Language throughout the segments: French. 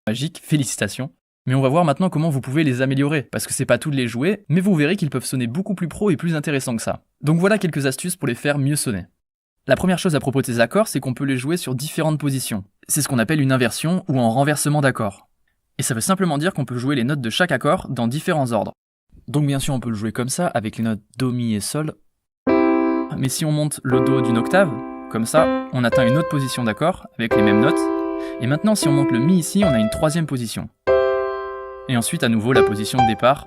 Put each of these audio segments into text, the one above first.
magiques, félicitations. Mais on va voir maintenant comment vous pouvez les améliorer, parce que c'est pas tout de les jouer, mais vous verrez qu'ils peuvent sonner beaucoup plus pro et plus intéressants que ça. Donc voilà quelques astuces pour les faire mieux sonner. La première chose à propos de ces accords, c'est qu'on peut les jouer sur différentes positions. C'est ce qu'on appelle une inversion ou un renversement d'accords. Et ça veut simplement dire qu'on peut jouer les notes de chaque accord dans différents ordres. Donc bien sûr on peut le jouer comme ça, avec les notes Do, Mi et Sol. Mais si on monte le Do d'une octave, comme ça, on atteint une autre position d'accord, avec les mêmes notes. Et maintenant si on monte le Mi ici, on a une troisième position. Et ensuite à nouveau la position de départ.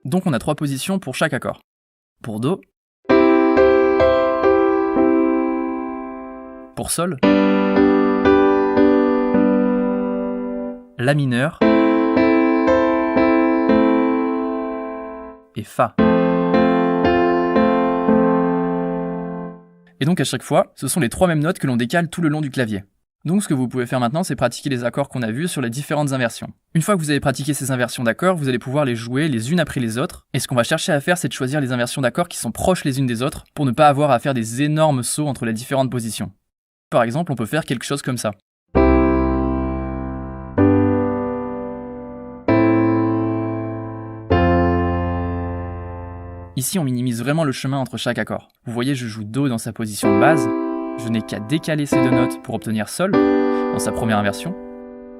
Donc on a 3 positions pour chaque accord. Pour Do, pour Sol, La mineur et Fa. Et donc à chaque fois, ce sont les 3 mêmes notes que l'on décale tout le long du clavier. Donc ce que vous pouvez faire maintenant, c'est pratiquer les accords qu'on a vus sur les différentes inversions. Une fois que vous avez pratiqué ces inversions d'accords, vous allez pouvoir les jouer les unes après les autres. Et ce qu'on va chercher à faire, c'est de choisir les inversions d'accords qui sont proches les unes des autres, pour ne pas avoir à faire des énormes sauts entre les différentes positions. Par exemple, on peut faire quelque chose comme ça. Ici, on minimise vraiment le chemin entre chaque accord. Vous voyez, je joue Do dans sa position de base. Je n'ai qu'à décaler ces 2 notes pour obtenir Sol, dans sa première inversion.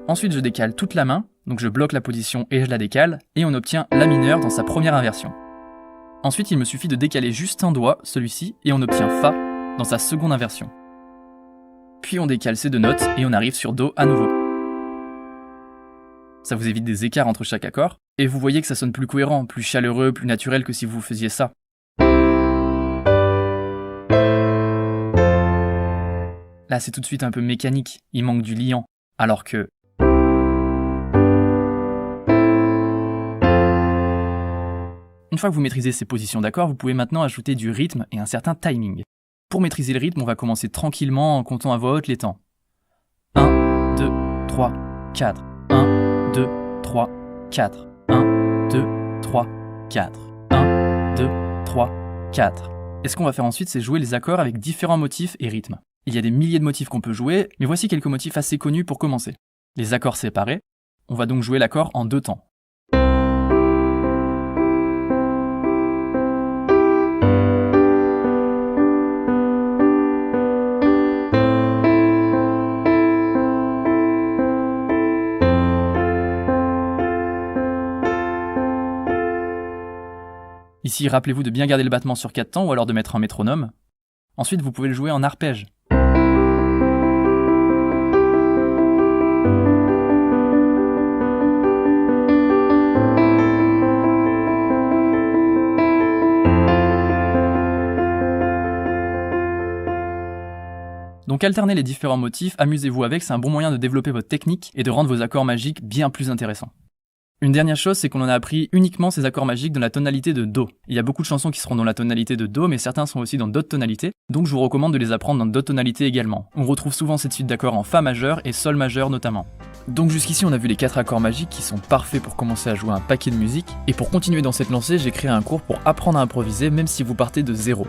Ensuite, je décale toute la main, donc je bloque la position et je la décale, et on obtient La mineur dans sa première inversion. Ensuite, il me suffit de décaler juste un doigt, celui-ci, et on obtient Fa dans sa seconde inversion. Puis on décale ces 2 notes, et on arrive sur Do à nouveau. Ça vous évite des écarts entre chaque accord, et vous voyez que ça sonne plus cohérent, plus chaleureux, plus naturel que si vous faisiez ça. Là, c'est tout de suite un peu mécanique, il manque du liant, alors que... Une fois que vous maîtrisez ces positions d'accords, vous pouvez maintenant ajouter du rythme et un certain timing. Pour maîtriser le rythme, on va commencer tranquillement en comptant à voix haute les temps. 1, 2, 3, 4. 1, 2, 3, 4. 1, 2, 3, 4. 1, 2, 3, 4. Et ce qu'on va faire ensuite, c'est jouer les accords avec différents motifs et rythmes. Il y a des milliers de motifs qu'on peut jouer, mais voici quelques motifs assez connus pour commencer. Les accords séparés, on va donc jouer l'accord en 2 temps. Ici, rappelez-vous de bien garder le battement sur 4 temps ou alors de mettre un métronome. Ensuite, vous pouvez le jouer en arpège. Donc alternez les différents motifs, amusez-vous avec, c'est un bon moyen de développer votre technique et de rendre vos accords magiques bien plus intéressants. Une dernière chose, c'est qu'on en a appris uniquement ces accords magiques dans la tonalité de Do. Il y a beaucoup de chansons qui seront dans la tonalité de Do, mais certains sont aussi dans d'autres tonalités, donc je vous recommande de les apprendre dans d'autres tonalités également. On retrouve souvent cette suite d'accords en Fa majeur et Sol majeur notamment. Donc jusqu'ici on a vu les 4 accords magiques qui sont parfaits pour commencer à jouer un paquet de musique, et pour continuer dans cette lancée, j'ai créé un cours pour apprendre à improviser même si vous partez de 0.